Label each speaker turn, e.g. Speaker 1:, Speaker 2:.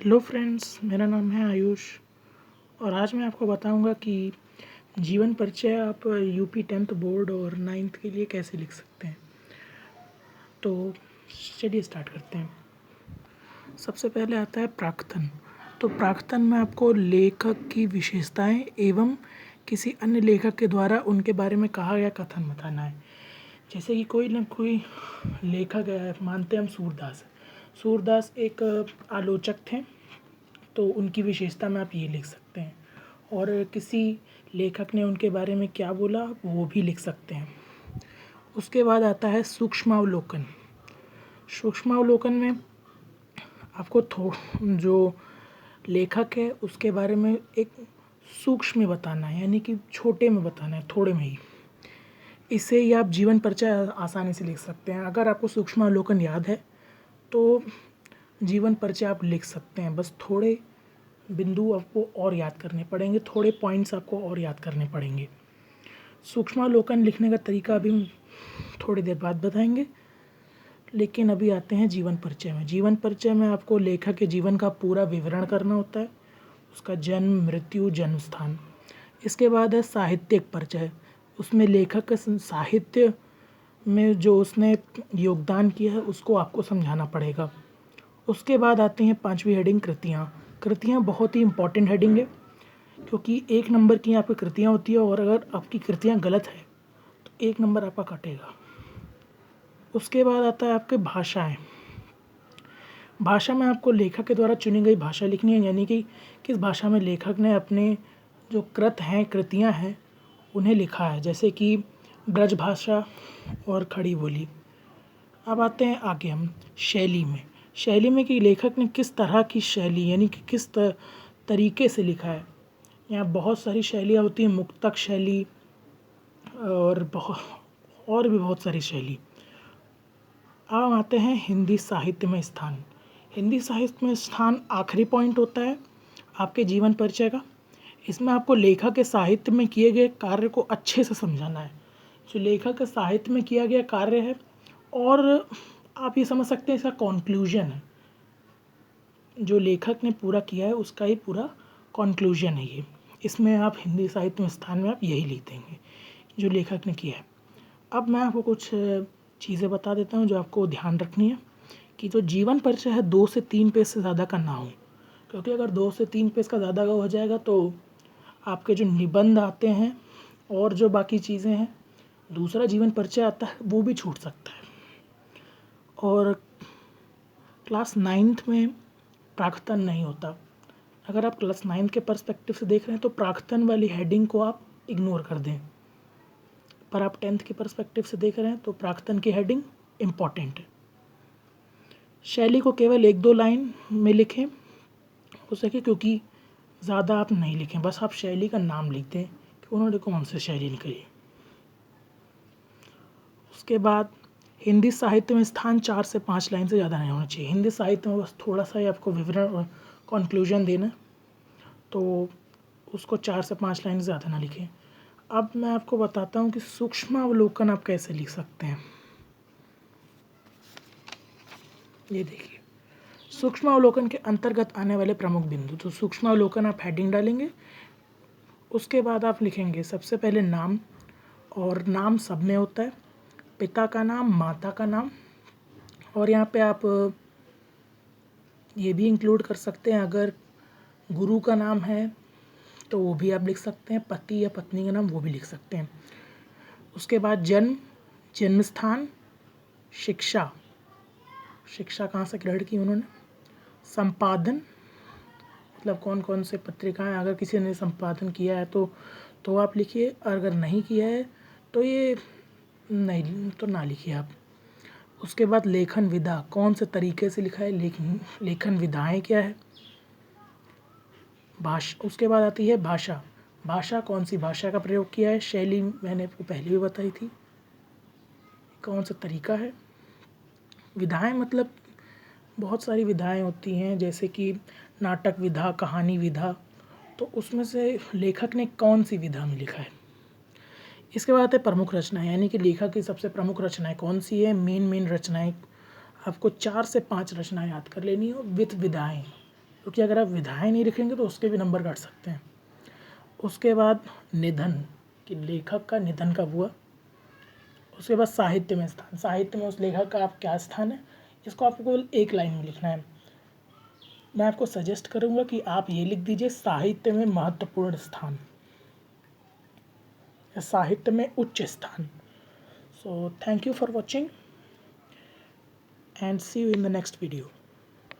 Speaker 1: Hello friends, मेरा नाम है आयुष और आज मैं आपको बताऊंगा कि जीवन परिचय आप यूपी 10th बोर्ड और 9th के लिए कैसे लिख सकते हैं। तो चलिए स्टार्ट करते हैं। सबसे पहले आता है प्राक्तन। तो प्राक्तन में आपको लेखक की विशेषताएं एवं किसी अन्य लेखक के द्वारा उनके बारे में कहा गया कथन बताना है। जैसे कि कोई न कोई लेखक है, मानते हैं हम सूरदास। सूरदास एक आलोचक थे, तो उनकी विशेषता में आप ये लिख सकते हैं। और किसी लेखक ने उनके बारे में क्या बोला वो भी लिख सकते हैं। उसके बाद आता है सूक्ष्मावलोकन। सूक्ष्मावलोकन में आपको जो लेखक है उसके बारे में एक सूक्ष्म में बताना है, यानी कि छोटे में बताना है, थोड़े में ही। इससे ही आप जीवन परिचय आसानी से लिख सकते हैं। अगर आपको सूक्ष्मावलोकन याद है तो जीवन परिचय आप लिख सकते हैं। बस थोड़े बिंदु आपको और याद करने पड़ेंगे, थोड़े पॉइंट्स आपको और याद करने पड़ेंगे। सूक्ष्मावलोकन लिखने का तरीका अभी हम थोड़ी देर बाद बताएंगे, लेकिन अभी आते हैं जीवन परिचय में। जीवन परिचय में आपको लेखक के जीवन का पूरा विवरण करना होता है, उसका जन्म, मृत्यु, जन्म स्थान। इसके बाद है साहित्यिक परिचय। उसमें लेखक के साहित्य में जो उसने योगदान किया है उसको आपको समझाना पड़ेगा। उसके बाद आती हैं 5वीं हेडिंग कृतियाँ। कृतियाँ बहुत ही इम्पॉर्टेंट हेडिंग है, क्योंकि 1 नंबर की आपकी कृतियाँ होती है और अगर आपकी कृतियाँ गलत है तो 1 नंबर आपका कटेगा। उसके बाद आता है आपके भाषाएं। भाषा में आपको लेखक के द्वारा चुनी गई भाषा लिखनी है, यानी कि किस भाषा में लेखक ने अपने जो कृतियाँ हैं उन्हें लिखा है, जैसे कि ब्रज भाषा और खड़ी बोली। अब आते हैं आगे हम शैली में। शैली में कि लेखक ने किस तरह की शैली, यानी कि किस तरीके से लिखा है। यहाँ बहुत सारी शैलियाँ होती हैं, मुक्तक शैली और भी बहुत सारी शैली। अब आते हैं हिंदी साहित्य में स्थान। हिंदी साहित्य में स्थान आखिरी पॉइंट होता है आपके जीवन परिचय का। इसमें आपको लेखक के साहित्य में किए गए कार्य को अच्छे से समझाना है। जो लेखक के साहित्य में किया गया कार्य है, और आप ये समझ सकते हैं इसका कॉन्क्लूजन है, जो लेखक ने पूरा किया है उसका ही पूरा कॉन्क्लूजन है ये। इसमें आप हिंदी साहित्य में स्थान में आप यही लिख देंगे जो लेखक ने किया है। अब मैं आपको कुछ चीज़ें बता देता हूँ जो आपको ध्यान रखनी है, कि जो जीवन परिचय है 2 से 3 पेज से ज़्यादा का ना हो, क्योंकि अगर 2 से 3 पेज का ज़्यादा का हो जाएगा तो आपके जो निबंध आते हैं और जो बाकी चीज़ें हैं, दूसरा जीवन परिचय आता है, वो भी छूट सकता है। और क्लास 9th में प्राक्तन नहीं होता। अगर आप क्लास 9th के पर्सपेक्टिव से देख रहे हैं तो प्राक्तन वाली हेडिंग को आप इग्नोर कर दें, पर आप 10th के पर्सपेक्टिव से देख रहे हैं तो प्राक्तन की हेडिंग इम्पॉर्टेंट है। शैली को केवल 1-2 लाइन में लिखें हो सके, क्योंकि ज़्यादा आप नहीं लिखें, बस आप शैली का नाम लिख दें कि उन्होंने कौन सी शैली निकाली। उसके बाद हिंदी साहित्य में स्थान 4 से 5 लाइन से ज़्यादा नहीं होना चाहिए। हिंदी साहित्य में बस थोड़ा सा ही आपको विवरण और कॉन्क्लूजन देना, तो उसको 4 से 5 लाइन से ज़्यादा ना लिखें। अब मैं आपको बताता हूँ कि सूक्ष्मावलोकन आप कैसे लिख सकते हैं। ये देखिए, सूक्ष्मावलोकन के अंतर्गत आने वाले प्रमुख बिंदु। तो सूक्ष्मावलोकन आप हेडिंग डालेंगे, उसके बाद आप लिखेंगे सबसे पहले नाम, और नाम सब में होता है, पिता का नाम, माता का नाम, और यहाँ पे आप ये भी इंक्लूड कर सकते हैं, अगर गुरु का नाम है तो वो भी आप लिख सकते हैं, पति या पत्नी का नाम वो भी लिख सकते हैं। उसके बाद जन्म, जन्म स्थान, शिक्षा, शिक्षा कहाँ से ग्रहण की उन्होंने, संपादन, मतलब कौन कौन से पत्रिकाएं अगर किसी ने संपादन किया है तो आप लिखिए, अगर नहीं किया है तो ये नहीं तो ना लिखिए आप। उसके बाद लेखन विधा, कौन से तरीके से लिखा है, लेखन विधाएं क्या है। भाषा, उसके बाद आती है भाषा। भाषा, कौन सी भाषा का प्रयोग किया है। शैली मैंने आपको पहले भी बताई थी, कौन सा तरीका है। विधाएं मतलब बहुत सारी विधाएं होती हैं, जैसे कि नाटक विधा, कहानी विधा, तो उसमें से लेखक ने कौन सी विधा में लिखा है। इसके बाद आते हैं प्रमुख रचनाएं, यानी कि लेखक की सबसे प्रमुख रचनाएं कौन सी है। मेन रचनाएं आपको 4 से 5 रचनाएं याद कर लेनी हो विद विधाएं, क्योंकि अगर आप विधाएँ नहीं लिखेंगे तो उसके भी नंबर काट सकते हैं। उसके बाद निधन, कि लेखक का निधन कब हुआ। उसके बाद साहित्य में स्थान, साहित्य में उस लेखक का आप क्या स्थान है, इसको आपको केवल एक लाइन में लिखना है। मैं आपको सजेस्ट करूँगा कि आप ये लिख दीजिए साहित्य में महत्वपूर्ण स्थान या साहित्य में उच्च स्थान। So thank you for watching and see you in the next video.